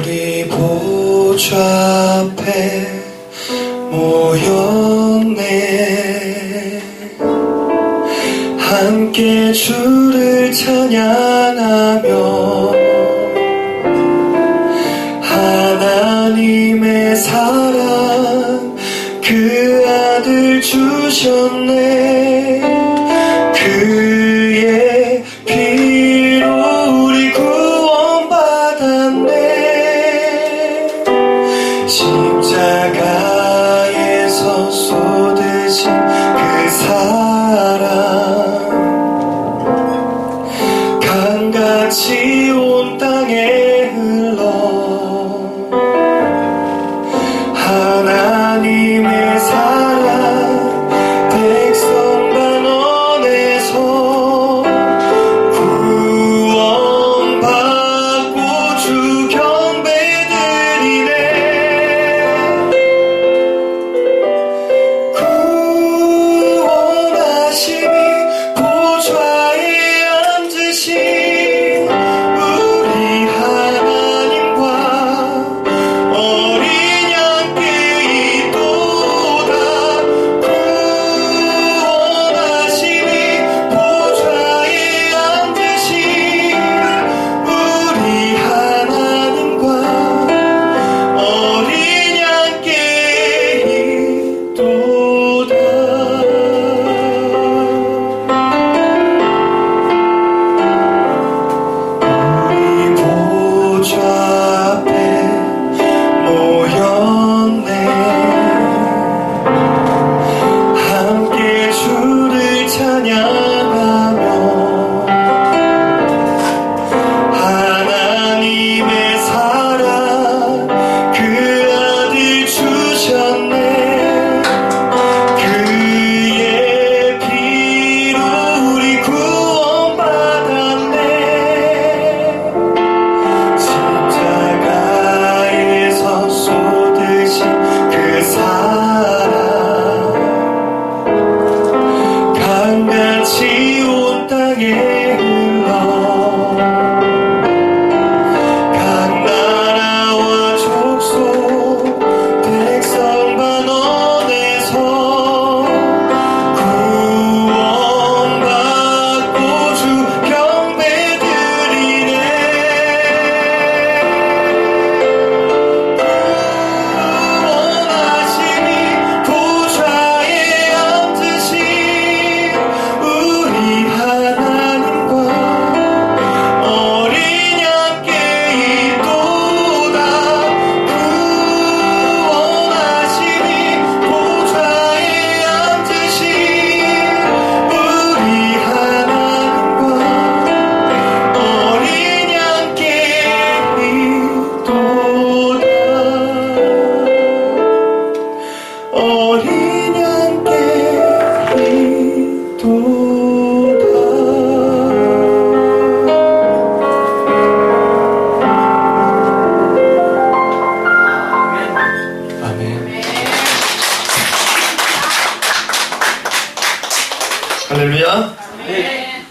우리 보좌 앞에 모였네. 함께 주를 찬양하며 하나님의 사랑 그 아들 주셨네. 그의 피로 우리 구원받았네. 십자가에서 쏟으신 그 사랑 강같이 온 땅에 흘러 하나님의 사랑 백성 반원에서 구원받고 주 경배드리네. 구원하심이 보좌에 앉으신 우리 하나님과 어린 양께 있도다. 구원하심이 보좌에 앉으신 우리 하나님과 어린 양께 있도다. 우리 보좌 앞에 모였네. 함께 주를 찬양하며 하나님의 사랑 그 아들 주셨네. 그의 피로 우리 구원받았네. 십자가에서 쏟으신 그 사랑 강같이 온 땅에 흘러 각 나라와 족속 백성 반원에서 구원받고 주 경배드리네. 구원하심이 보좌에 앉으신 우리 하나님과 어린 양께 있도다. 구원하심이 보좌에 앉으신 우리 하나님과 어린 양께 있도다. 어린 양께 있도다. 아멘. 할렐루야.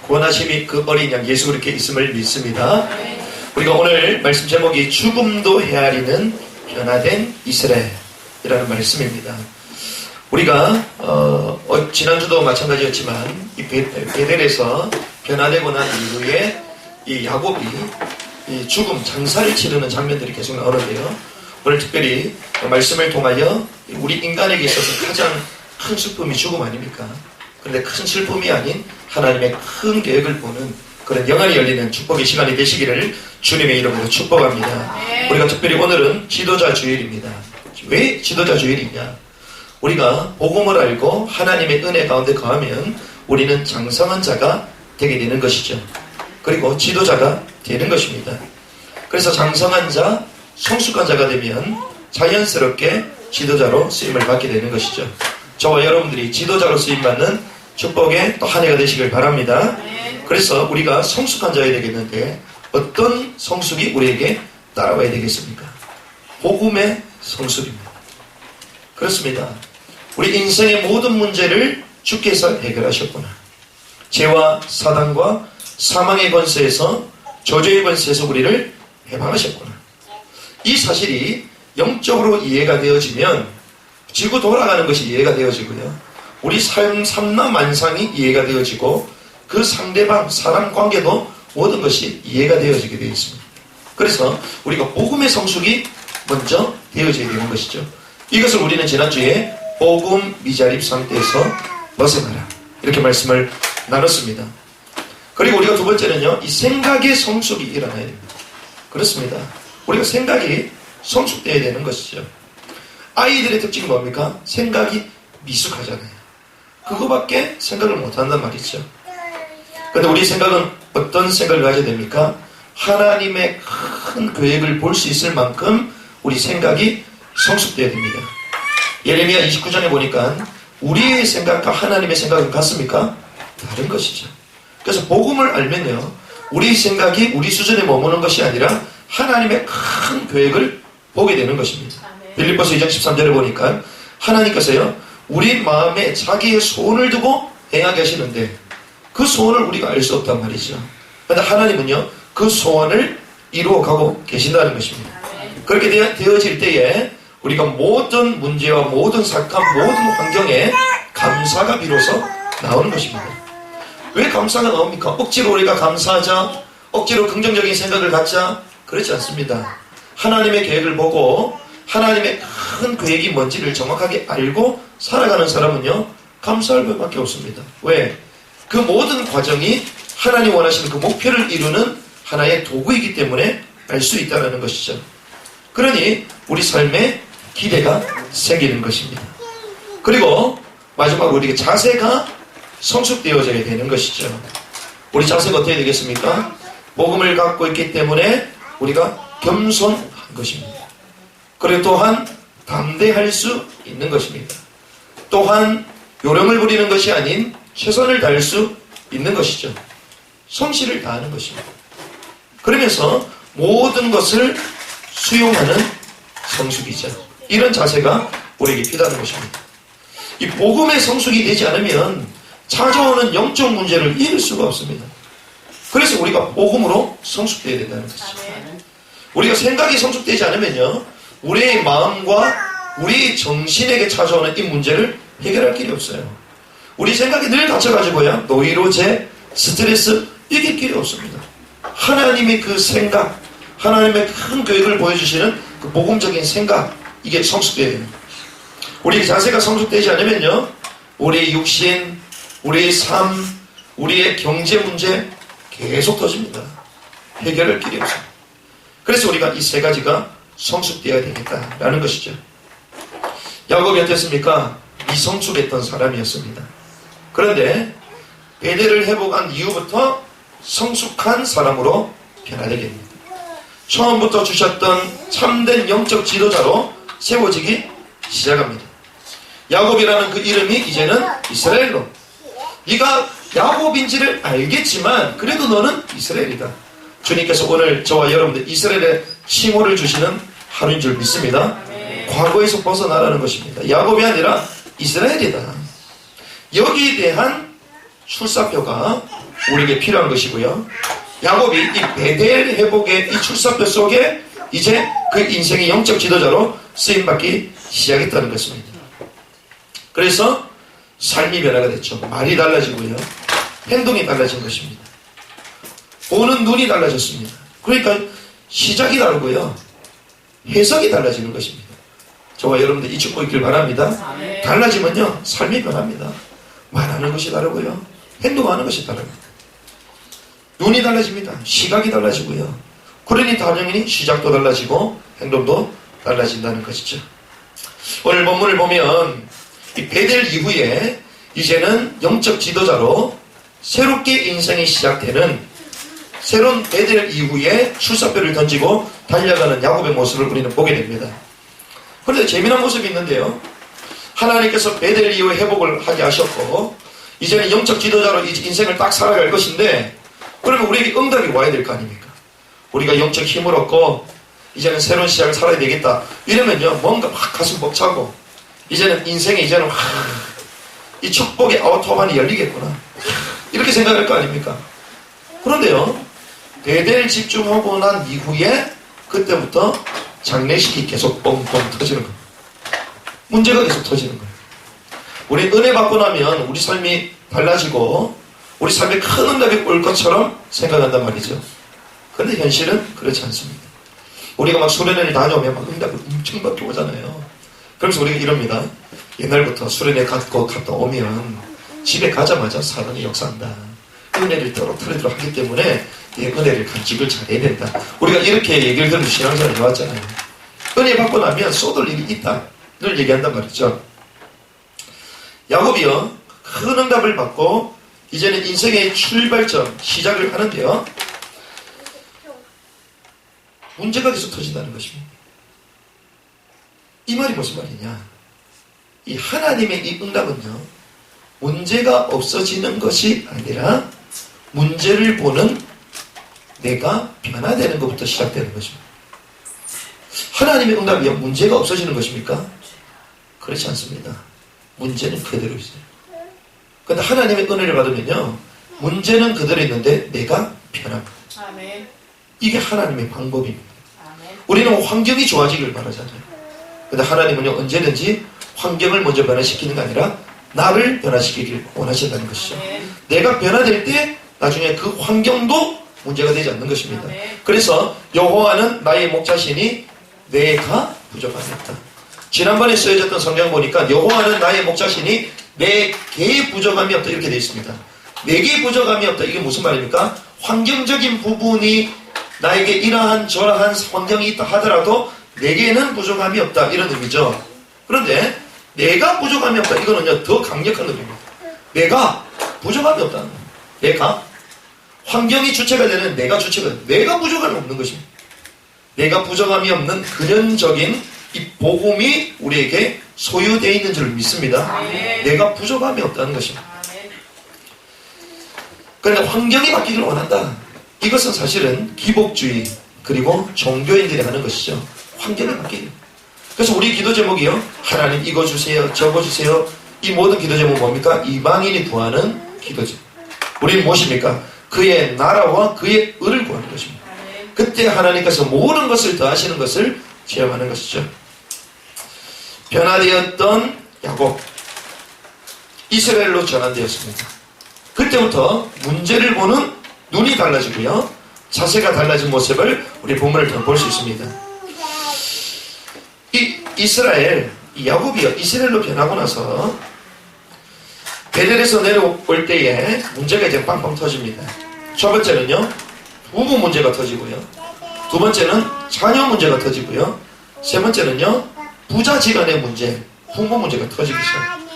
구원하심이 그 어린 양 예수 그리스도께 있음을 믿습니다. 우리가 오늘 말씀 제목이 죽음도 헤아리는 변화된 이스라엘이라는 말씀입니다. 우리가 지난주도 마찬가지였지만 이 베델에서 변화되고 난 이후에 이 야곱이 이 죽음 장사를 치르는 장면들이 계속 나오는데요. 오늘 특별히 말씀을 통하여 우리 인간에게 있어서 가장 큰 슬픔이 죽음 아닙니까? 그런데 큰 슬픔이 아닌 하나님의 큰 계획을 보는 그런 영안이 열리는 축복의 시간이 되시기를 주님의 이름으로 축복합니다. 우리가 특별히 오늘은 지도자 주일입니다. 왜 지도자 주일이냐? 우리가 복음을 알고 하나님의 은혜 가운데 거하면 우리는 장성한 자가 되게 되는 것이죠. 그리고 지도자가 되는 것입니다. 그래서 장성한 자, 성숙한 자가 되면 자연스럽게 지도자로 쓰임을 받게 되는 것이죠. 저와 여러분들이 지도자로 쓰임받는 축복의 또 한 해가 되시길 바랍니다. 그래서 우리가 성숙한 자가 되겠는데 어떤 성숙이 우리에게 따라와야 되겠습니까? 복음의 성숙입니다. 그렇습니다. 우리 인생의 모든 문제를 주께서 해결하셨구나. 죄와 사단과 사망의 권세에서 저주의 권세에서 우리를 해방하셨구나. 이 사실이 영적으로 이해가 되어지면 지구 돌아가는 것이 이해가 되어지고요. 우리 삶 삼라만상이 이해가 되어지고 그 상대방 사람 관계도 모든 것이 이해가 되어지게 되어 있습니다. 그래서 우리가 복음의 성숙이 먼저 되어져야 되는 것이죠. 이것을 우리는 지난주에 복음 미자립 상태에서 벗어나라 이렇게 말씀을 나눴습니다. 그리고 우리가 두 번째는요, 이 생각의 성숙이 일어나야 됩니다. 그렇습니다. 우리가 생각이 성숙되어야 되는 것이죠. 아이들의 특징이 뭡니까? 생각이 미숙하잖아요. 그거밖에 생각을 못한단 말이죠. 그런데 우리 생각은 어떤 생각을 가져야 됩니까? 하나님의 큰 계획을 볼 수 있을 만큼 우리 생각이 성숙되어야 됩니다. 예레미야 29장에 보니까 우리의 생각과 하나님의 생각은 같습니까? 다른 것이죠. 그래서 복음을 알면요, 우리 생각이 우리 수준에 머무는 것이 아니라 하나님의 큰 계획을 보게 되는 것입니다. 빌립보서 2장 13절에 보니까 하나님께서요, 우리 마음에 자기의 소원을 두고 행하게 하시는데 그 소원을 우리가 알 수 없단 말이죠. 그런데 하나님은요, 그 소원을 이루어가고 계신다는 것입니다. 그렇게 되어질 때에 우리가 모든 문제와 모든 사건, 모든 환경에 감사가 비로소 나오는 것입니다. 왜 감사가 나옵니까? 억지로 우리가 감사하자, 억지로 긍정적인 생각을 갖자, 그렇지 않습니다. 하나님의 계획을 보고 하나님의 큰 계획이 뭔지를 정확하게 알고 살아가는 사람은요, 감사할 것밖에 없습니다. 왜? 그 모든 과정이 하나님 원하시는 그 목표를 이루는 하나의 도구이기 때문에 알 수 있다는 것이죠. 그러니 우리 삶에 기대가 생기는 것입니다. 그리고 마지막으로 우리가 자세가 성숙되어져야 되는 것이죠. 우리 자세가 어떻게 되겠습니까? 복음을 갖고 있기 때문에 우리가 겸손한 것입니다. 그리고 또한 담대할 수 있는 것입니다. 또한 요령을 부리는 것이 아닌 최선을 다할 수 있는 것이죠. 성실을 다하는 것입니다. 그러면서 모든 것을 수용하는 성숙이죠. 이런 자세가 우리에게 필요한 것입니다. 이 복음의 성숙이 되지 않으면 찾아오는 영적 문제를 이길 수가 없습니다. 그래서 우리가 복음으로 성숙되어야 된다는 것이죠. 우리가 생각이 성숙되지 않으면요, 우리의 마음과 우리 정신에게 찾아오는 이 문제를 해결할 길이 없어요. 우리 생각이 늘 갇혀가지고요, 노이로제, 스트레스, 이길 길이 없습니다. 하나님의 그 생각, 하나님의 큰 계획을 보여주시는 그 복음적인 생각, 이게 성숙되어야 됩니다. 우리 자세가 성숙되지 않으면요, 우리의 육신, 우리의 삶, 우리의 경제 문제 계속 터집니다. 해결할 길이 없습니다. 그래서 우리가 이 세 가지가 성숙되어야 되겠다라는 것이죠. 야곱이 어땠습니까? 미성숙했던 사람이었습니다. 그런데 베델을 회복한 이후부터 성숙한 사람으로 변화되게 됩니다. 처음부터 주셨던 참된 영적 지도자로 세워지기 시작합니다. 야곱이라는 그 이름이 이제는 이스라엘로. 네가 야곱인지를 알겠지만 그래도 너는 이스라엘이다. 주님께서 오늘 저와 여러분들 이스라엘의 칭호를 주시는 하루인 줄 믿습니다. 과거에서 벗어나라는 것입니다. 야곱이 아니라 이스라엘이다. 여기에 대한 출사표가 우리에게 필요한 것이고요. 야곱이 이 베델 회복의 이 출사표 속에 이제 그 인생의 영적 지도자로 쓰임받기 시작했다는 것입니다. 그래서 삶이 변화가 됐죠. 말이 달라지고요. 행동이 달라진 것입니다. 보는 눈이 달라졌습니다. 그러니까 시작이 다르고요. 해석이 달라지는 것입니다. 저와 여러분들 이 축복 있길 바랍니다. 달라지면요, 삶이 변합니다. 말하는 것이 다르고요. 행동하는 것이 다릅니다. 눈이 달라집니다. 시각이 달라지고요. 그러니 당연히 시작도 달라지고 행동도 달라진다는 것이죠. 오늘 본문을 보면 이 베델 이후에 이제는 영적 지도자로 새롭게 인생이 시작되는 새로운 베델 이후에 출사표를 던지고 달려가는 야곱의 모습을 우리는 보게 됩니다. 그런데 재미난 모습이 있는데요. 하나님께서 베델 이후에 회복을 하게 하셨고 이제는 영적 지도자로 인생을 딱 살아갈 것인데, 그러면 우리에게 응답이 와야 될 거 아닙니까? 우리가 영적 힘을 얻고 이제는 새로운 시작을 살아야 되겠다 이러면요, 뭔가 막 가슴 벅차고 이제는 인생에 이제는 이 축복의 아우토반이 열리겠구나 이렇게 생각할 거 아닙니까? 그런데요, 베델 집중하고 난 이후에 그때부터 장례식이 계속 뻥뻥 터지는 거예요. 문제가 계속 터지는 거예요. 우리 은혜 받고 나면 우리 삶이 달라지고 우리 삶에 큰 응답이 올 것처럼 생각한단 말이죠. 그런데 현실은 그렇지 않습니다. 우리가 막 수련회를 다녀오면 막 응답을 엄청 받게 오잖아요. 그래서 우리가 이럽니다. 옛날부터 수련회 갔다 오면 집에 가자마자 사단이 역사한다. 은혜를 떨어뜨리도록 하기 때문에 이 은혜를 간직을 잘해야 된다. 우리가 이렇게 얘기를 들으면 신앙생활을 해왔잖아요. 은혜 받고 나면 쏟을 일이 있다를 얘기한단 말이죠. 야곱이요, 큰 응답을 받고 이제는 인생의 출발점, 시작을 하는데요. 문제가 계속 터진다는 것입니다. 이 말이 무슨 말이냐? 이 하나님의 이 응답은요, 문제가 없어지는 것이 아니라 문제를 보는 내가 변화되는 것부터 시작되는 것입니다. 하나님의 응답이요, 문제가 없어지는 것입니까? 그렇지 않습니다. 문제는 그대로 있어요. 그런데 하나님의 은혜를 받으면요, 문제는 그대로 있는데 내가 변합니다. 아멘. 이게 하나님의 방법입니다. 아멘. 우리는 환경이 좋아지길 바라잖아요. 그런데 하나님은요, 언제든지 환경을 먼저 변화시키는 게 아니라 나를 변화시키길 원하신다는 것이죠. 아멘. 내가 변화될 때 나중에 그 환경도 문제가 되지 않는 것입니다. 아멘. 그래서 여호와는 나의 목자시니 내가 부족함이 없다. 지난번에 쓰여졌던 성경 보니까 여호와는 나의 목자시니 내게 부족함이 없다 이렇게 되어 있습니다. 내게 부족함이 없다. 이게 무슨 말입니까? 환경적인 부분이 나에게 이러한 저러한 환경이 있다 하더라도 내게는 부족함이 없다 이런 의미죠. 그런데 내가 부족함이 없다 이거는요 더 강력한 의미입니다. 내가 부족함이 없다는 거예요. 내가 환경이 주체가 되는 내가 주체가 되는 내가 부족함이 없는 것입니다. 내가 부족함이 없는 근원적인 이 복음이 우리에게 소유되어 있는 줄 믿습니다. 아멘. 내가 부족함이 없다는 것입니다. 아멘. 그런데 환경이 바뀌기를 원한다. 이것은 사실은 기복주의 그리고 종교인들이 하는 것이죠. 환경이 바뀌기. 그래서 우리 기도 제목이요, 하나님 이거 주세요, 저거 주세요. 이 모든 기도 제목은 뭡니까? 이방인이 구하는 기도 제목. 우리는 무엇입니까? 그의 나라와 그의 의를 구하는 것입니다. 아멘. 그때 하나님께서 모든 것을 더하시는 것을 체험하는 것이죠. 변화되었던 야곱, 이스라엘로 전환되었습니다. 그때부터 문제를 보는 눈이 달라지고요, 자세가 달라진 모습을 우리 본문을 통해 볼 수 있습니다. 이 야곱이요, 이스라엘로 변하고 나서 베델에서 내려올 때에 문제가 이제 빵빵 터집니다. 첫 번째는요, 부부 문제가 터지고요, 두 번째는 자녀 문제가 터지고요, 세 번째는요, 부자지간의 문제, 부모 문제가 터지기 시작합니다.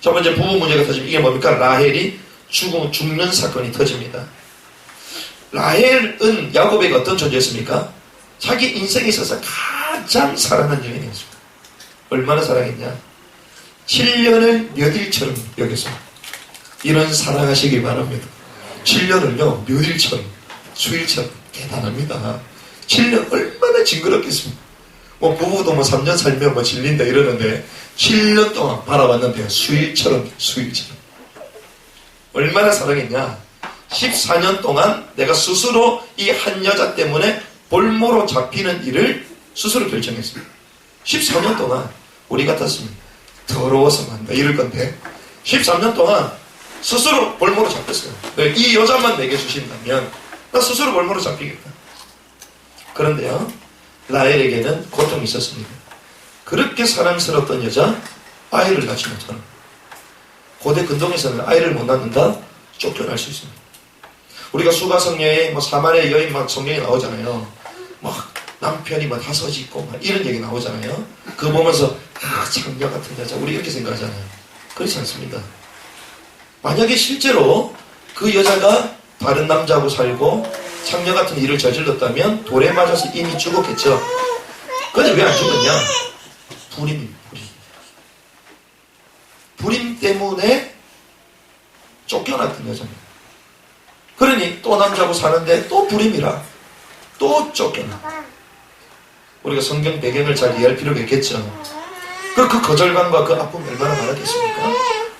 첫 번째 부부 문제가 터지면 이게 뭡니까? 라헬이 죽는 사건이 터집니다. 라헬은 야곱에게 어떤 존재였습니까? 자기 인생에 있어서 가장 사랑한 여인이었습니다. 얼마나 사랑했냐? 7년을 몇일처럼 여겨서 이런 사랑하시기 바랍니다. 7년을요 몇일처럼, 수일처럼. 대단합니다. 7년 얼마나 징그럽겠습니까? 뭐 부부도 뭐 3년 살면 뭐 질린다 이러는데 7년 동안 바라봤는데 수일처럼. 얼마나 사랑했냐? 14년 동안 내가 스스로 이 한 여자 때문에 볼모로 잡히는 일을 스스로 결정했습니다. 14년 동안 우리 같았으면 더러워서 만다 이럴 건데 13년 동안 스스로 볼모로 잡혔어요. 이 여자만 내게 주신다면 나 스스로 볼모로 잡히겠다. 그런데요, 라헬에게는 고통이 있었습니다. 그렇게 사랑스럽던 여자, 아이를 낳지 못하는. 고대 근동에서는 아이를 못 낳는다, 쫓겨날 수 있습니다. 우리가 수가성녀의 사마리아 여인 막 성경에 나오잖아요. 막 남편이 막 다섯이 있고 막 이런 얘기 나오잖아요. 그거 보면서 창녀 같은 여자, 우리 이렇게 생각하잖아요. 그렇지 않습니다. 만약에 실제로 그 여자가 다른 남자하고 살고 창녀 같은 일을 저질렀다면 돌에 맞아서 이미 죽었겠죠. 그런데 왜 안 죽었냐? 불임입니다. 불임 때문에 쫓겨났던 여자입니다. 그러니 또 남자하고 사는데 또 불임이라 또 쫓겨나. 우리가 성경 배경을 잘 이해할 필요가 있겠죠. 그 거절감과 그 아픔이 얼마나 많았겠습니까?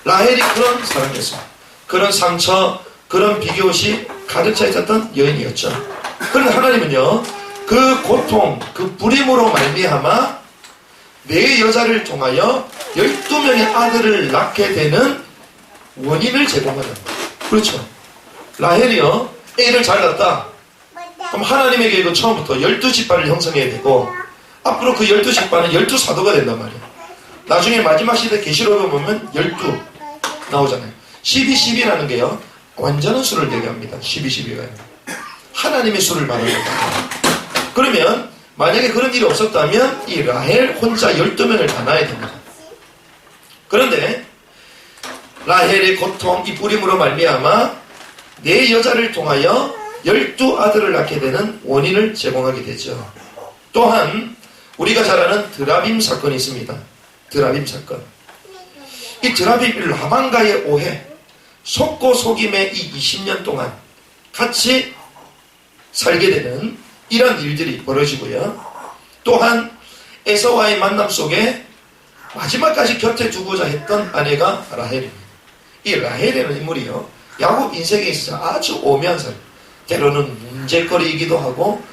라헬이 그런 사람이었습니다. 그런 상처, 그런 비교시 가득 차 있었던 여인이었죠. 그런데 하나님은요, 그 고통, 그 불임으로 말미암아 네 여자를 통하여 12명의 아들을 낳게 되는 원인을 제공하는 거예요. 그렇죠. 라헬이요, 애를 잘 낳았다. 그럼 하나님에게 이거 처음부터 12지파를 형성해야 되고, 앞으로 그 12지파는 12사도가 된단 말이에요. 나중에 마지막 시대 계시록에 보면 12 나오잖아요. 12, 10이라는 게요, 완전한 수를 얘기합니다. 12, 12가요. 하나님의 수를 말하는 거예요. 그러면 만약에 그런 일이 없었다면 이 라헬 혼자 12명을 다 낳아야 됩니다. 그런데 라헬의 고통, 이 불임으로 말미암아 네 여자를 통하여 12아들을 낳게 되는 원인을 제공하게 되죠. 또한 우리가 잘 아는 드라빔 사건이 있습니다. 드라빔 사건. 이 드라빔 라반과의 오해, 속고 속임의 이 20년 동안 같이 살게 되는 이런 일들이 벌어지고요. 또한 에서와의 만남 속에 마지막까지 곁에 두고자 했던 아내가 라헬입니다. 이 라헬이라는 인물이요, 야곱 인생에 있어서 아주 오묘한 사람, 때로는 문제거리이기도 하고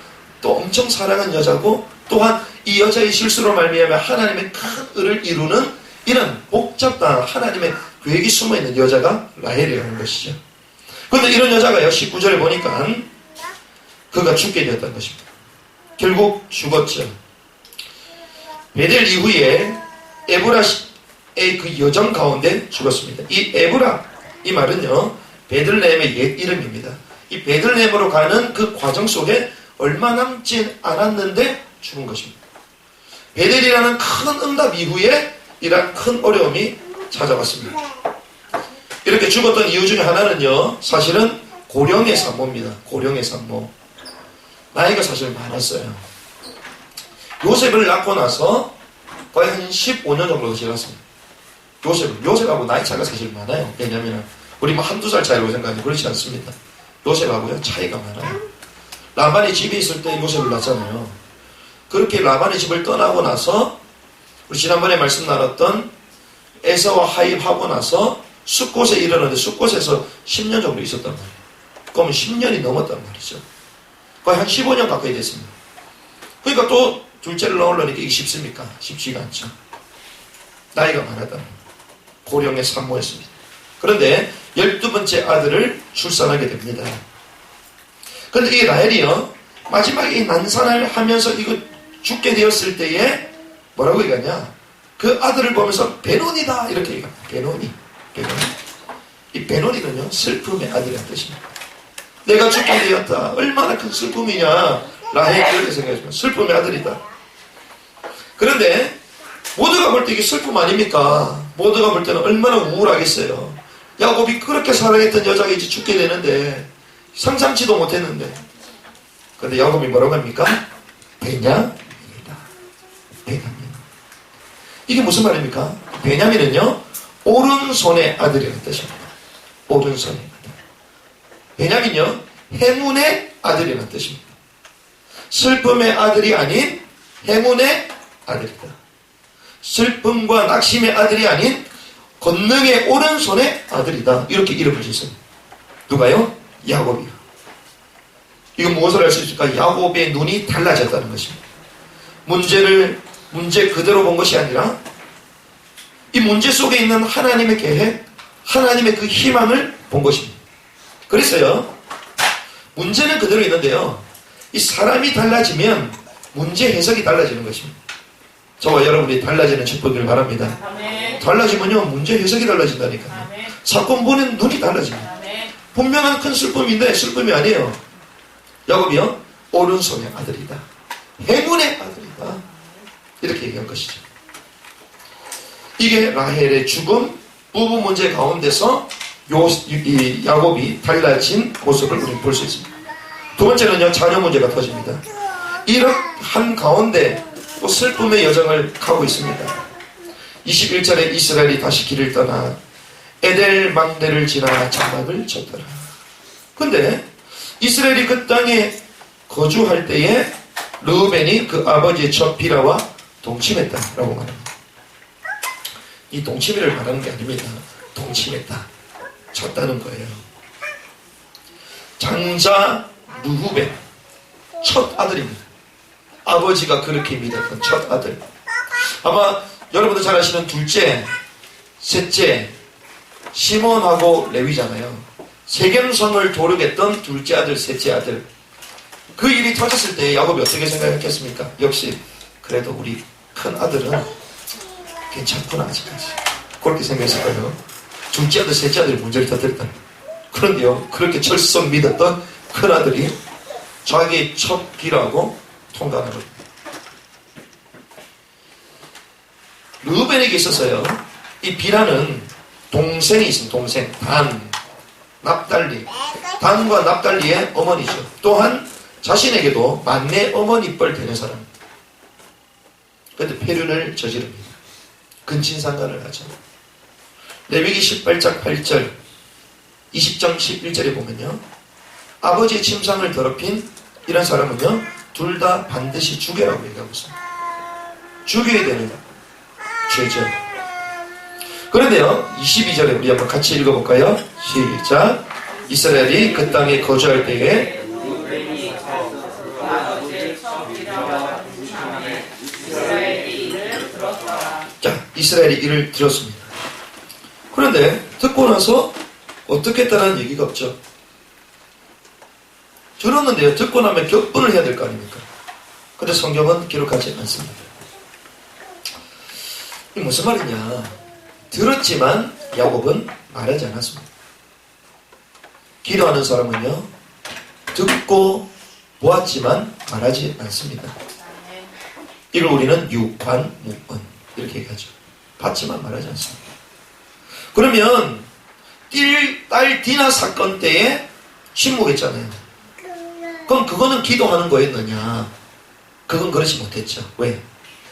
또 엄청 사랑한 여자고, 또한 이 여자의 실수로 말미암아 하나님의 큰 을을 이루는 이런 복잡한 하나님의 계획이 숨어있는 여자가 라헬이라는 것이죠. 그런데 이런 여자가요, 19절에 보니까 그가 죽게 되었다는 것입니다. 결국 죽었죠. 베델 이후에 에브라의 그 여정 가운데 죽었습니다. 이 에브라, 이 말은요, 베들레헴의 옛 이름입니다. 이 베들레헴으로 가는 그 과정 속에 얼마 남지 않았는데 죽은 것입니다. 베델이라는 큰 응답 이후에 이러한 큰 어려움이 찾아왔습니다. 이렇게 죽었던 이유 중에 하나는요, 사실은 고령의 산모입니다. 고령의 산모. 나이가 사실 많았어요. 요셉을 낳고 나서 거의 한 15년 정도 지났습니다. 요셉하고 나이 차이가 사실 많아요. 왜냐하면 우리 뭐 한두 살 차이라고 생각하는데 그렇지 않습니다. 요셉하고요, 차이가 많아요. 라반이 집에 있을 때 요셉을 낳았잖아요. 그렇게 라반의 집을 떠나고 나서 우리 지난번에 말씀 나눴던 에서와 하입하고 나서 숫곳에 이르는데 숫곳에서 10년 정도 있었단 말이에요. 그러면 10년이 넘었단 말이죠. 거의 한 15년 가까이 됐습니다. 그러니까 또 둘째를 낳으려니까 이게 쉽습니까? 쉽지가 않죠. 나이가 많았다. 고령의 산모였습니다. 그런데 12번째 아들을 출산하게 됩니다. 그런데 이 라헬이요, 마지막에 이 난산을 하면서 이거 죽게 되었을 때에 뭐라고 얘기하냐, 그 아들을 보면서 베노니다 이렇게 얘기합니다. 베노니. 이 베노니는요, 슬픔의 아들이라는 뜻입니다. 내가 죽게 되었다, 얼마나 큰 슬픔이냐, 라헬이 그렇게 생각하시면 슬픔의 아들이다. 그런데 모두가 볼 때 이게 슬픔 아닙니까? 모두가 볼 때는 얼마나 우울하겠어요. 야곱이 그렇게 사랑했던 여자가 이제 죽게 되는데 상상치도 못했는데. 그런데 야곱이 뭐라고 합니까? 베냐민이다. 베냐민. 이게 무슨 말입니까? 베냐민은요, 오른손의 아들이라는 뜻입니다. 오른손의 아들. 베냐민요, 행운의 아들이라는 뜻입니다. 슬픔의 아들이 아닌 행운의 아들이다. 슬픔과 낙심의 아들이 아닌 권능의 오른손의 아들이다. 이렇게 이름을 짓습니다. 누가요? 야곱이요. 이건 무엇을 알 수 있을까? 야곱의 눈이 달라졌다는 것입니다. 문제 그대로 본 것이 아니라 이 문제 속에 있는 하나님의 계획, 하나님의 그 희망을 본 것입니다. 그래서요, 문제는 그대로 있는데요, 이 사람이 달라지면 문제 해석이 달라지는 것입니다. 저와 여러분이 달라지는 축복을 바랍니다. 아멘. 달라지면요, 문제 해석이 달라진다니까요. 아멘. 사건 보는 눈이 달라집니다. 아멘. 분명한 큰 슬픔인데 슬픔이 아니에요. 야곱이요, 오른손의 아들이다, 행운의 아들이다, 이렇게 얘기한 것이죠. 이게 라헬의 죽음, 부부 문제 가운데서 이 야곱이 달라진 모습을 우리는 볼 수 있습니다. 두 번째는요, 자녀 문제가 터집니다. 이런 한 가운데 또 슬픔의 여정을 가고 있습니다. 21절에 이스라엘이 다시 길을 떠나 에델 망대를 지나 장막을 쳤더라. 근데 이스라엘이 그 땅에 거주할 때에 르우벤이 그 아버지의 첫 비라와 동침했다라고 말합니다. 이 동침을 말하는 게 아닙니다. 동침했다, 쳤다는 거예요. 장자 르우벤, 첫 아들입니다. 아버지가 그렇게 믿었던 첫 아들. 아마 여러분도 잘 아시는 둘째, 셋째, 시몬하고 레위잖아요. 세겜성을 도르겠던 둘째 아들, 셋째 아들. 그 일이 터졌을 때 야곱이 어떻게 생각했겠습니까? 역시 그래도 우리 큰 아들은 괜찮구나 아직까지. 그렇게 생각했을 거예요. 둘째 아들, 셋째 아들이 문제를 터뜨렸다. 그런데요, 그렇게 철썩 믿었던 큰 아들이 자기의 첫 비라고 통과하는 겁니다. 르우벤에게 있어서요, 이 비라는 동생이 있습니다. 동생 단, 납달리. 단과 납달리의 어머니죠. 또한 자신에게도 만내 어머니 뻘 되는 사람. 그런데 폐륜을 저지릅니다. 근친상간을 하죠. 레위기 18장 8절 20장 11절에 보면요, 아버지의 침상을 더럽힌 이런 사람은요, 둘 다 반드시 죽여라고 얘기하고 있습니다. 죽여야 되는 죄죠. 그런데요, 22절에 우리 한번 같이 읽어볼까요? 시작. 이스라엘이 그 땅에 거주할 때에 자, 이스라엘이 이를 들었습니다. 그런데 듣고 나서 어떻게 했다는 얘기가 없죠. 들었는데요, 듣고 나면 격분을 해야 될 거 아닙니까? 근데 성경은 기록하지 않습니다. 이게 무슨 말이냐? 들었지만 야곱은 말하지 않았습니다. 기도하는 사람은요, 듣고 보았지만 말하지 않습니다. 이걸 우리는 유관무언 이렇게 얘기하죠. 봤지만 말하지 않습니다. 그러면 딸 디나 사건 때에 침묵했잖아요. 그럼 그거는 기도하는 거였느냐? 그건 그렇지 못했죠. 왜?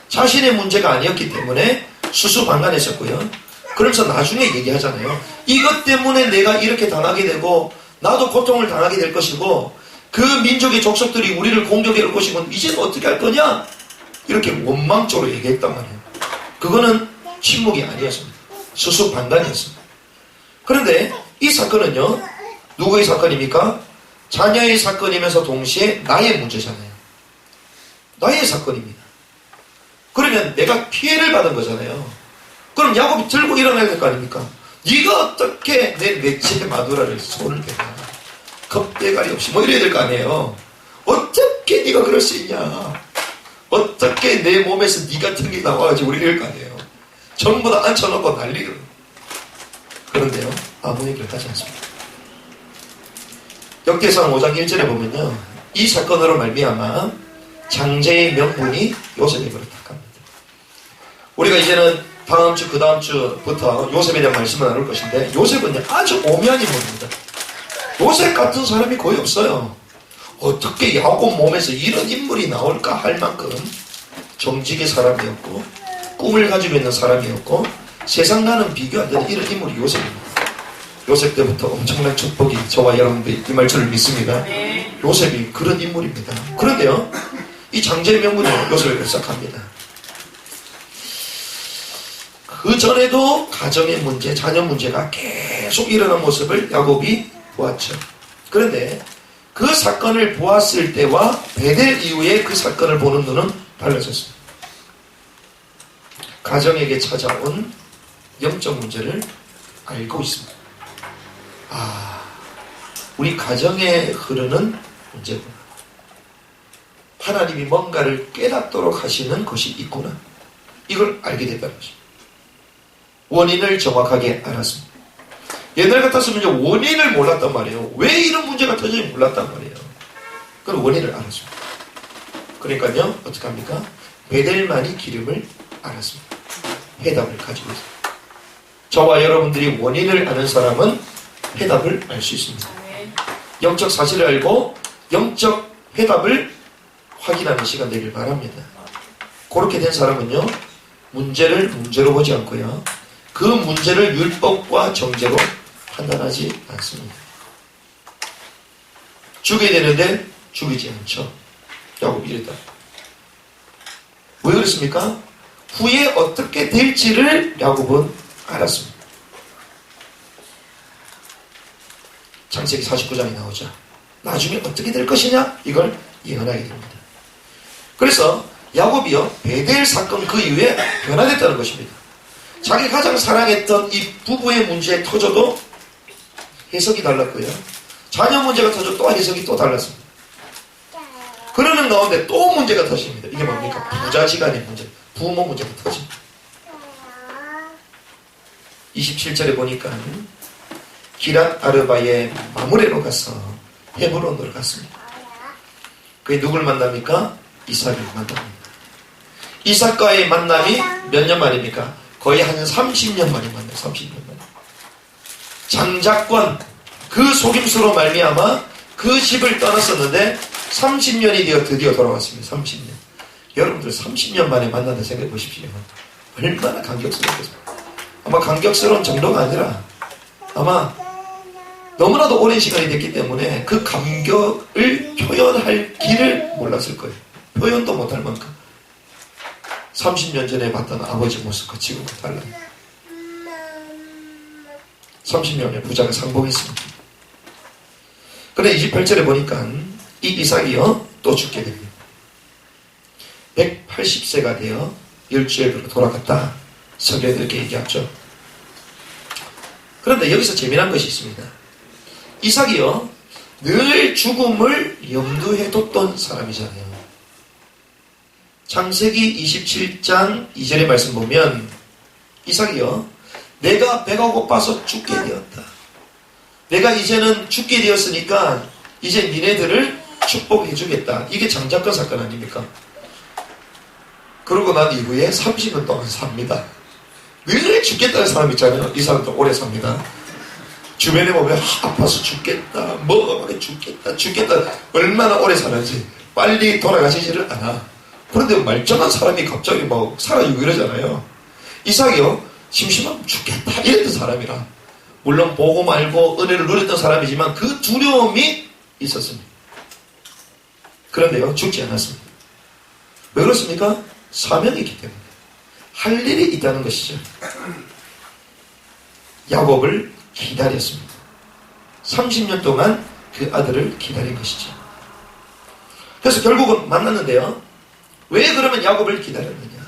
자신의 문제가 아니었기 때문에 수수방관했었고요. 그러면서 나중에 얘기하잖아요. 이것 때문에 내가 이렇게 당하게 되고 나도 고통을 당하게 될 것이고 그 민족의 족속들이 우리를 공격해 올 것이고 이제는 어떻게 할 거냐? 이렇게 원망적으로 얘기했단 말이에요. 그거는 침묵이 아니었습니다. 수수방관이었습니다. 그런데 이 사건은요, 누구의 사건입니까? 자녀의 사건이면서 동시에 나의 문제잖아요. 나의 사건입니다. 그러면 내가 피해를 받은 거잖아요. 그럼 야곱이 들고 일어나야 될 거 아닙니까? 네가 어떻게 내 집에 마누라를 손을 대냐, 겁대가리 없이 뭐 이래야 될 거 아니에요. 어떻게 네가 그럴 수 있냐, 어떻게 내 몸에서 네 같은 게 나와가지고 우리 이럴 거 아니에요. 전부 다 앉혀놓고 난리를. 그런데요, 아무 얘기를 하지 않습니다. 역대상 5장 1절에 보면요, 이 사건으로 말미암아 장제의 명분이 요셉에게로 딱 갑니다. 우리가 이제는 다음 주, 그 다음 주부터 요셉에 대한 말씀을 나눌 것인데, 요셉은 아주 오묘한 인물입니다. 요셉 같은 사람이 거의 없어요. 어떻게 야곱 몸에서 이런 인물이 나올까 할 만큼 정직의 사람이었고, 꿈을 가지고 있는 사람이었고, 세상과는 비교 안 되는 이런 인물이 요셉입니다. 요셉 때부터 엄청난 축복이 저와 여러분들이 이 말씀을 믿습니다. 요셉이 그런 인물입니다. 그런데요, 이 장제의 명분이 요셉을 멸삭합니다. 그 전에도 가정의 문제, 자녀 문제가 계속 일어난 모습을 야곱이 보았죠. 그런데 그 사건을 보았을 때와 베델 이후에 그 사건을 보는 눈은 달라졌습니다. 가정에게 찾아온 영적 문제를 알고 있습니다. 우리 가정에 흐르는 문제구나. 하나님이 뭔가를 깨닫도록 하시는 것이 있구나. 이걸 알게 됐다는 것입니다. 원인을 정확하게 알았습니다. 옛날 같았으면 원인을 몰랐단 말이에요. 왜 이런 문제가 터지는지 몰랐단 말이에요. 그럼 원인을 알았습니다. 그러니까요, 어떻게 합니까? 베델만이 기름을 알았습니다. 해답을 가지고 있습니다. 저와 여러분들이 원인을 아는 사람은 해답을 알 수 있습니다. 영적 사실을 알고 영적 해답을 확인하는 시간 되길 바랍니다. 그렇게 된 사람은요, 문제를 문제로 보지 않고요, 그 문제를 율법과 정죄로 판단하지 않습니다. 죽여야 되는데 죽이지 않죠. 야곱이 이랬다. 왜 그랬습니까? 후에 어떻게 될지를 야곱은 알았습니다. 창세기 49장이 나오죠. 나중에 어떻게 될 것이냐? 이걸 예언하게 됩니다. 그래서 야곱이요, 베델 사건 그 이후에 변화됐다는 것입니다. 자기 가장 사랑했던 이 부부의 문제에 터져도 해석이 달랐고요. 자녀 문제가 터져 또 해석이 또 달랐습니다. 그러는 가운데 또 문제가 터집니다. 이게 뭡니까? 부자지간의 문제, 부모 문제가 터집니다. 27절에 보니까 기랏 아르바의 마므레로 가서 헤브론으로 갔습니다. 그게 누굴 만납니까? 이삭을 만납니다. 이삭과의 만남이 몇 년 만입니까? 거의 한 30년 만에 만나요. 30년 만에. 장자권 그 속임수로 말미암아 그 집을 떠났었는데 30년이 되어 드디어 돌아왔습니다. 30년. 여러분들 30년 만에 만난다 생각해 보십시오. 얼마나 감격스럽겠습니까? 아마 감격스러운 정도가 아니라 아마 너무나도 오랜 시간이 됐기 때문에 그 감격을 표현할 길을 몰랐을 거예요. 표현도 못할 만큼 30년 전에 봤던 아버지 모습과 지금은 달라요. 30년에 부자가 상봉했습니다. 그런데 28절에 보니까 이 이삭이요 또 죽게 됩니다. 180세가 되어 열주에로 돌아갔다. 성경에 이렇게 얘기하죠. 그런데 여기서 재미난 것이 있습니다. 이삭이요 늘 죽음을 염두에 뒀던 사람이잖아요. 창세기 27장 2절의 말씀 보면 이삭이요 내가 배가 고파서 죽게 되었다. 내가 이제는 죽게 되었으니까 이제 니네들을 축복해 주겠다. 이게 장자권 사건 아닙니까? 그러고 난 이후에 30년 동안 삽니다. 늘 죽겠다는 사람 있잖아요. 이 사람도 오래 삽니다. 주변에 보면 아파서 죽겠다, 먹어봐야 죽겠다 얼마나 오래 사는지 빨리 돌아가시지를 않아. 그런데 말짱한 사람이 갑자기 막 살아있고 이러잖아요. 이삭이요 심심하면 죽겠다 이랬던 사람이라 물론 보고 말고 은혜를 누렸던 사람이지만 그 두려움이 있었습니다. 그런데요 죽지 않았습니다. 왜 그렇습니까? 사명이 있기 때문에 할 일이 있다는 것이죠. 야곱을 기다렸습니다. 30년 동안 그 아들을 기다린 것이죠. 그래서 결국은 만났는데요. 왜 그러면 야곱을 기다렸느냐?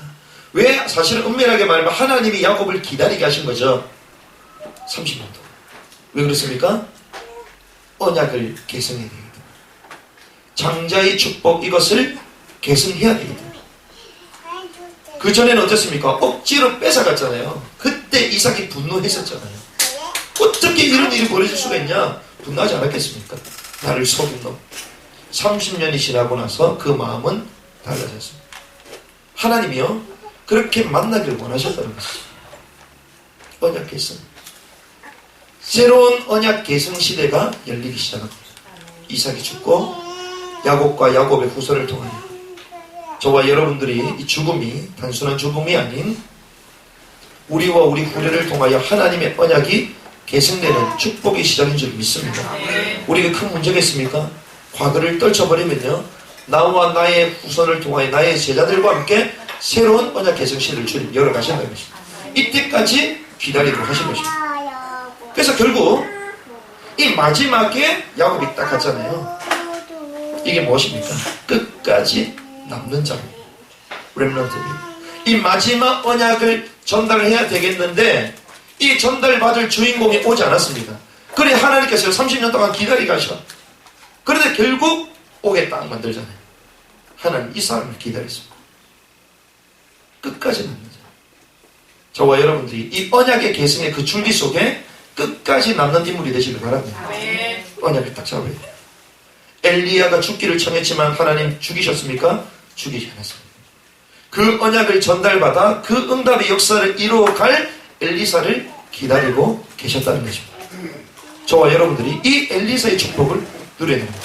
왜 사실은 은밀하게 말하면 하나님이 야곱을 기다리게 하신 거죠. 30년 동안. 왜 그렇습니까? 언약을 계승해야 되기 때문에. 장자의 축복 이것을 계승해야 되기 때문에. 그 전에는 어땠습니까? 억지로 뺏어갔잖아요. 그때 이삭이 분노했었잖아요. 어떻게 이런 일이 벌어질 수가 있냐? 분노하지 않았겠습니까? 나를 속인 놈. 30년이 지나고 나서 그 마음은 달라졌습니다. 하나님이요 그렇게 만나길 원하셨다는 것이죠. 언약 계승. 새로운 언약 계승 시대가 열리기 시작합니다. 이삭이 죽고 야곱과 야곱의 후손을 통하여 저와 여러분들이 이 죽음이 단순한 죽음이 아닌 우리와 우리 후대를 통하여 하나님의 언약이 계승되는 축복의 시작인 줄 믿습니다. 우리가 큰 문제가 있습니까? 과거를 떨쳐버리면요 나와 나의 후손을 통하여 나의 제자들과 함께 새로운 언약 계승 시대를 주님 열어가신다는 것입니다. 이때까지 기다리도록 하신 것입니다. 그래서 결국 이 마지막에 야곱이 딱 갔잖아요. 이게 무엇입니까? 끝까지 남는 자입니다. 렘넌트입니다. 이 마지막 언약을 전달해야 되겠는데 이 전달받을 주인공이 오지 않았습니다. 그래 하나님께서 30년 동안 기다리게 하셔. 그런데 결국 오게 딱 만들잖아요. 하나님 이 사람을 기다렸습니다. 끝까지 남는 자. 저와 여러분들이 이 언약의 계승의 그 줄기 속에 끝까지 남는 인물이 되시길 바랍니다. 언약을 딱 잡아야 돼요. 엘리야가 죽기를 청했지만 하나님 죽이셨습니까? 죽이지 않았습니다. 그 언약을 전달받아 그 응답의 역사를 이루어갈 엘리사를 기다리고 계셨다는 것입니다. 저와 여러분들이 이 엘리사의 축복을 누려야 됩니다.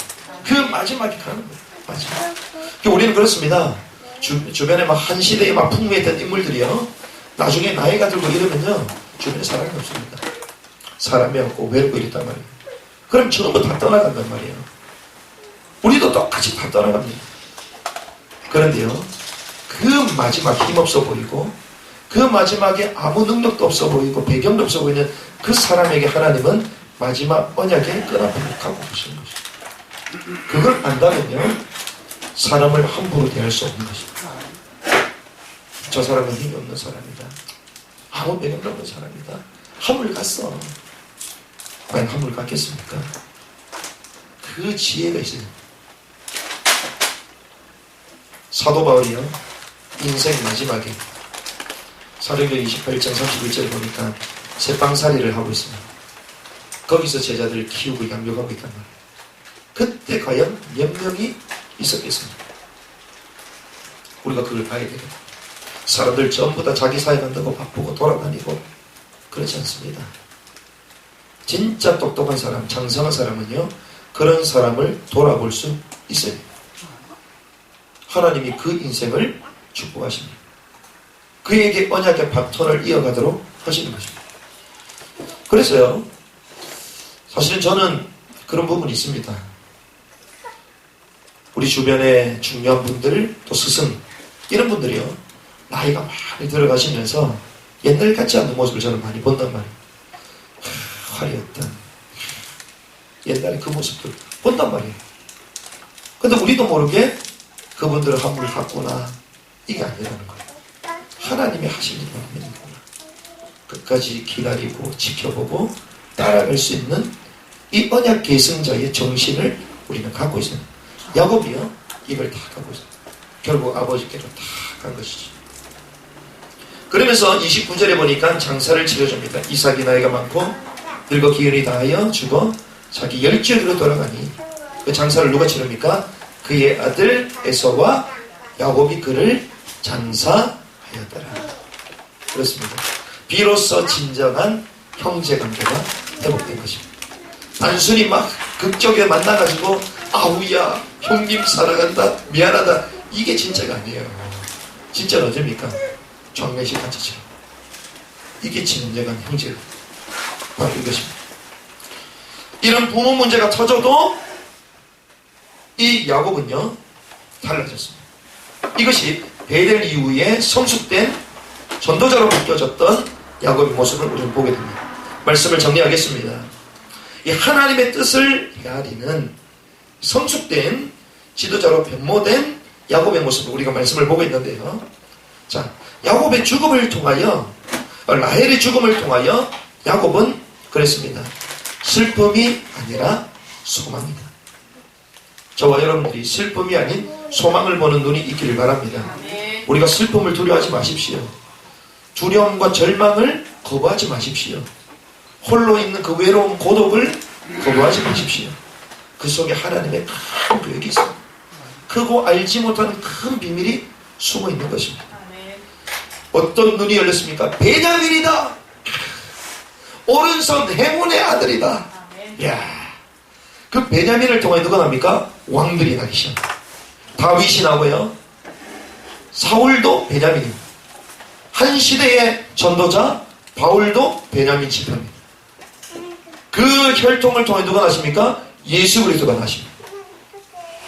그 마지막에 가는 거예요. 마지막. 우리는 그렇습니다. 주변에 막 한 시대에 막 풍부했던 인물들이요. 나중에 나이가 들고 이러면요. 주변에 사람이 없습니다. 사람이 없고 외롭고 이랬단 말이에요. 그럼 전부 다 떠나간단 말이에요. 우리도 똑같이 다 떠나갑니다. 그런데요. 그 마지막 힘없어 보이고 그 마지막에 아무 능력도 없어 보이고 배경도 없어 보이는 그 사람에게 하나님은 마지막 언약의 끈앞을 갖고 계시는 것입니다. 그걸 안다면요. 사람을 함부로 대할 수 없는 것입니다. 저 사람은 힘이 없는 사람이다. 아무 매력도 없는 사람이다. 함을 갔어. 과연 함을 갔겠습니까? 그 지혜가 있어요. 사도 바울이요, 인생 마지막에 사도행전 28장 31절에 보니까 새빵살이를 하고 있습니다. 거기서 제자들을 키우고 양육하고 있단 말이에요. 그때 과연 몇 명이 있었겠습니까? 우리가 그걸 봐야 되겠다. 사람들 전부 다 자기 사회 간다고 바쁘고 돌아다니고 그렇지 않습니다. 진짜 똑똑한 사람, 장성한 사람은요, 그런 사람을 돌아볼 수 있어요. 하나님이 그 인생을 축복하십니다. 그에게 언약의 바톤을 이어가도록 하시는 것입니다. 그래서요, 사실은 저는 그런 부분이 있습니다. 우리 주변에 중요한 분들, 또 스승, 이런 분들이요, 나이가 많이 들어가시면서 옛날 같지 않은 모습을 저는 많이 본단 말이에요. 화려했던 옛날에 그 모습들 본단 말이에요. 근데 우리도 모르게 그분들은 함부로 갔구나, 이게 아니라는 거예요. 하나님이 하신 일을 하는구나. 끝까지 기다리고 지켜보고 따라갈 수 있는 이 언약 계승자의 정신을 우리는 갖고 있어요. 야곱이요, 이걸 다 갖고 있어요. 결국 아버지께로 다 간 것이죠. 그러면서 29절에 보니까 장사를 치러줍니다. 이삭이 나이가 많고 늙어 기운이 다하여 죽어 자기 열조로 돌아가니, 그 장사를 누가 치릅니까? 그의 아들 에서와 야곱이 그를 장사하였더라. 그렇습니다. 비로소 진정한 형제관계가 회복된 것입니다. 단순히 막 극적에 만나가지고 아우야 형님 사랑한다 미안하다, 이게 진짜가 아니에요. 진짜는 어딥니까? 장례식 같이처럼. 이게 진정한 형제, 바로 이것입니다. 이런 부모 문제가 터져도 이 야곱은요, 달라졌습니다. 이것이 베델 이후에 성숙된 전도자로 바뀌어졌던 야곱의 모습을 우리는 보게 됩니다. 말씀을 정리하겠습니다. 이 하나님의 뜻을 헤아리는 성숙된 지도자로 변모된 야곱의 모습을 우리가 말씀을 보고 있는데요. 자, 야곱의 죽음을 통하여, 라헬의 죽음을 통하여 야곱은 그랬습니다. 슬픔이 아니라 소망이다. 저와 여러분들이 슬픔이 아닌 소망을 보는 눈이 있기를 바랍니다. 우리가 슬픔을 두려워하지 마십시오. 두려움과 절망을 거부하지 마십시오. 홀로 있는 그 외로움, 고독을 거부하지 마십시오. 그 속에 하나님의 큰 계획이 있습니다. 크고 알지 못하는 큰 비밀이 숨어 있는 것입니다. 어떤 눈이 열렸습니까? 베냐민이다. 오른손 해몬의 아들이다. 이야, 그 베냐민을 통해 누가 납니까? 왕들이 나기 시작합니다. 다윗이 나고요, 사울도 베냐민입니다. 한 시대의 전도자 바울도 베냐민 지파입니다. 그 혈통을 통해 누가 나십니까? 예수 그리스도가 나십니다.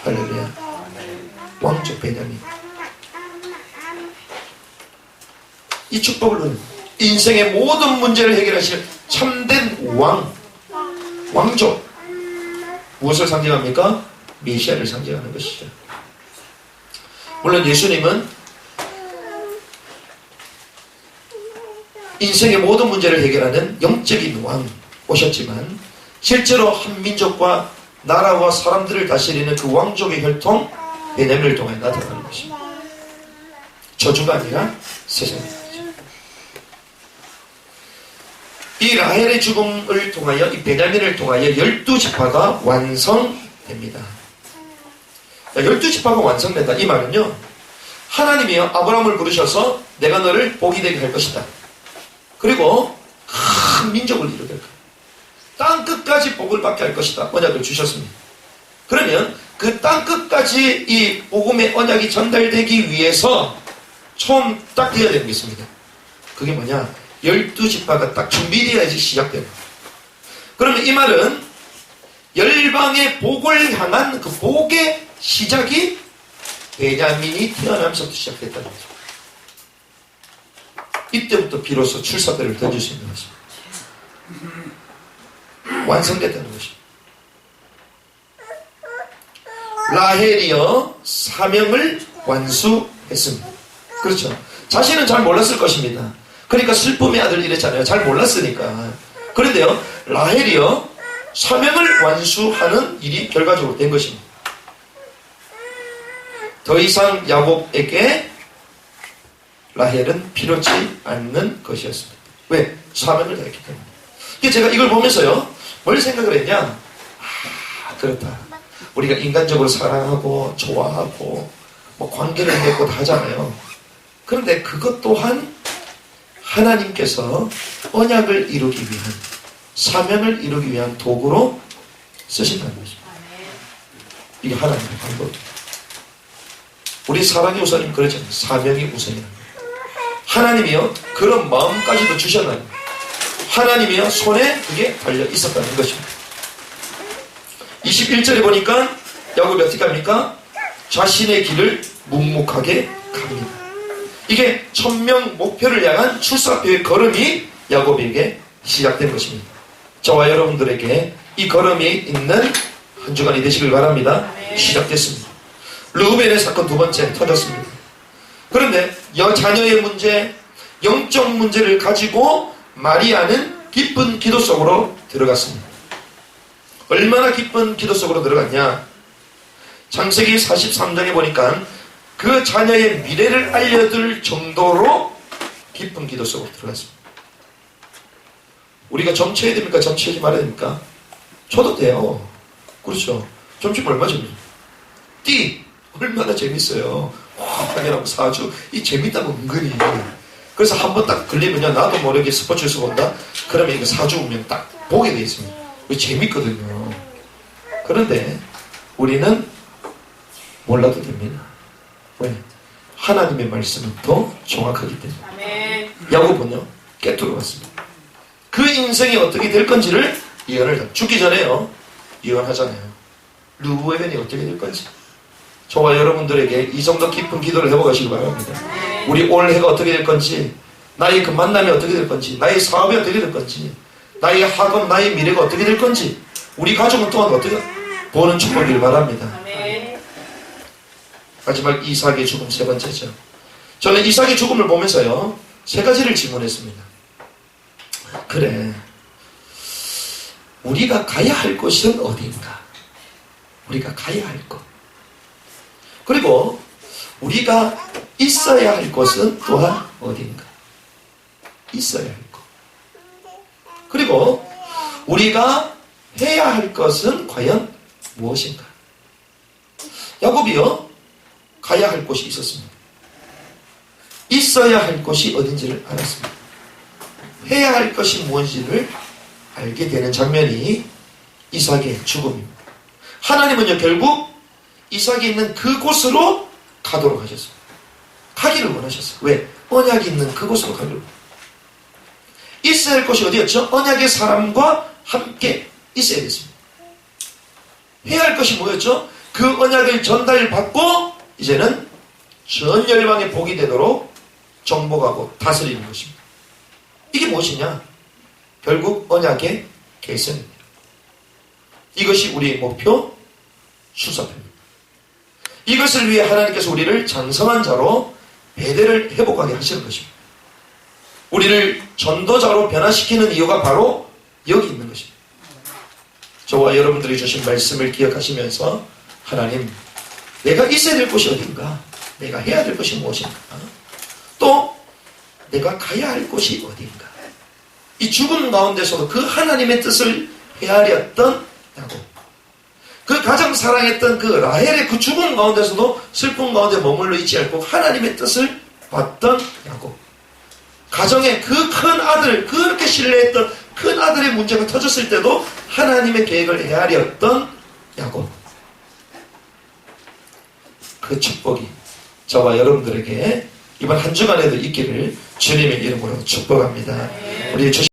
할렐루야. 왕족 베냐민. 이 축복을 누립니다. 인생의 모든 문제를 해결하실 참된 왕족. 무엇을 상징합니까? 메시아를 상징하는 것이죠. 물론 예수님은 인생의 모든 문제를 해결하는 영적인 왕 오셨지만, 실제로 한 민족과 나라와 사람들을 다스리는 그 왕족의 혈통 베냐민을 통해 나타나는 것입니다. 저주가 아니라 세상입니다. 이 라헬의 죽음을 통하여, 이 베냐민을 통하여 12지파가 완성됩니다. 12지파가 완성된다, 이 말은요, 하나님이요 아브라함을 부르셔서 내가 너를 복이 되게 할 것이다. 그리고 큰 민족을 이루게 할 거야. 땅 끝까지 복을 받게 할 것이다. 언약을 주셨습니다. 그러면 그 땅 끝까지 이 복음의 언약이 전달되기 위해서 처음 딱 되어야 되는 게 있습니다. 그게 뭐냐? 12지파가 딱 준비되어야지 시작되는 거예요. 그러면 이 말은 열방의 복을 향한 그 복의 시작이 베냐민이 태어나면서부터 시작됐다는 거죠. 이때부터 비로소 출사대를 던질 수 있는 것입니다. 완성됐다는 것입니다. 라헬이여 사명을 완수했습니다. 그렇죠. 자신은 잘 몰랐을 것입니다. 그러니까 슬픔의 아들 이랬잖아요. 잘 몰랐으니까. 그런데요, 라헬이여 사명을 완수하는 일이 결과적으로 된 것입니다. 더 이상 야곱에게 라헬은 필요치 않는 것이었습니다. 왜? 사명을 다했기 때문에. 제가 이걸 보면서요, 뭘 생각을 했냐? 그렇다. 우리가 인간적으로 사랑하고 좋아하고 뭐 관계를 맺고 다 하잖아요. 그런데 그것 또한 하나님께서 언약을 이루기 위한, 사명을 이루기 위한 도구로 쓰신다는 것입니다. 이게 하나님의 방법입니다. 우리 사랑이 우선이면 그렇지 않아요. 사명이 우선이라는 거예요. 하나님이요 그런 마음까지도 주셨나요? 하나님이요 손에 그게 달려 있었다는 것입니다. 21절에 보니까 야곱이 어떻게 합니까? 자신의 길을 묵묵하게 갑니다. 이게 천명 목표를 향한 출사표의 걸음이 야곱에게 시작된 것입니다. 저와 여러분들에게 이 걸음이 있는 한 주간이 되시길 바랍니다. 시작됐습니다. 르우벤의 사건 두 번째 터졌습니다. 그런데 자녀의 문제, 영적 문제를 가지고 마리아는 기쁜 기도 속으로 들어갔습니다. 얼마나 기쁜 기도 속으로 들어갔냐? 창세기 43장에 보니까 그 자녀의 미래를 알려줄 정도로 기쁜 기도 속으로 들어갔습니다. 우리가 점쳐야 됩니까? 점치지 말아야 됩니까? 줘도 돼요. 그렇죠. 점치면 얼마 재밌어요? 띠! 얼마나 재밌어요. 당연하고 사주. 이 재밌다고 은근히. 그래서 한번 딱 걸리면요, 나도 모르게 스포츠에서 본다? 그러면 이거 사주 운명 딱 보게 돼 있습니다. 재밌거든요. 그런데 우리는 몰라도 됩니다. 왜? 하나님의 말씀은 더 정확하기 때문에. 야곱은요 깨뚫어봤습니다. 그 인생이 어떻게 될 건지를 예언을 죽기 전에요 예언하잖아요. 르우벤이 어떻게 될 건지. 저와 여러분들에게 이 정도 깊은 기도를 해보시기 바랍니다. 우리 올해가 어떻게 될 건지, 나의 그 만남이 어떻게 될 건지, 나의 사업이 어떻게 될 건지, 나의 학업, 나의 미래가 어떻게 될 건지, 우리 가족은 또한 어떻게 보는 축복이길 바랍니다. 마지막 이삭의 죽음 세 번째죠. 저는 이삭의 죽음을 보면서요 세 가지를 질문했습니다. 그래, 우리가 가야 할 곳은 어디인가? 우리가 가야 할 곳. 그리고 우리가 있어야 할 곳은 또한 어디인가? 있어야 할 곳. 그리고 우리가 해야 할 것은 과연 무엇인가? 야곱이요 가야 할 곳이 있었습니다. 있어야 할 곳이 어딘지를 알았습니다. 해야 할 것이 무엇인지를 알게 되는 장면이 이삭의 죽음입니다. 하나님은요 결국 이삭이 있는 그곳으로 가도록 하셨습니다. 가기를 원하셨어요. 왜? 언약이 있는 그곳으로 가기를. 있어야 할 곳이 어디였죠? 언약의 사람과 함께 있어야 됐습니다. 해야 할 것이 뭐였죠? 그 언약을 전달받고 이제는 전 열방의 복이 되도록 정복하고 다스리는 것입니다. 이게 무엇이냐? 결국 언약의 계승입니다. 이것이 우리의 목표, 출사표입니다. 이것을 위해 하나님께서 우리를 장성한 자로 배대를 회복하게 하시는 것입니다. 우리를 전도자로 변화시키는 이유가 바로 여기 있는 것입니다. 저와 여러분들이 주신 말씀을 기억하시면서 하나님, 내가 있어야 될 곳이 어딘가? 내가 해야 될 것이 무엇인가? 또 내가 가야 할 곳이 어딘가? 이 죽음 가운데서도 그 하나님의 뜻을 헤아렸던 야곱, 그 가장 사랑했던 그 라헬의 그 죽음 가운데서도 슬픔 가운데 머물러 있지 않고 하나님의 뜻을 받던 야곱, 가정의 그 큰 아들, 그렇게 신뢰했던 큰 아들의 문제가 터졌을 때도 하나님의 계획을 헤아렸던 야곱, 그 축복이 저와 여러분들에게 이번 한 주간에도 있기를 주님의 이름으로 축복합니다. 우리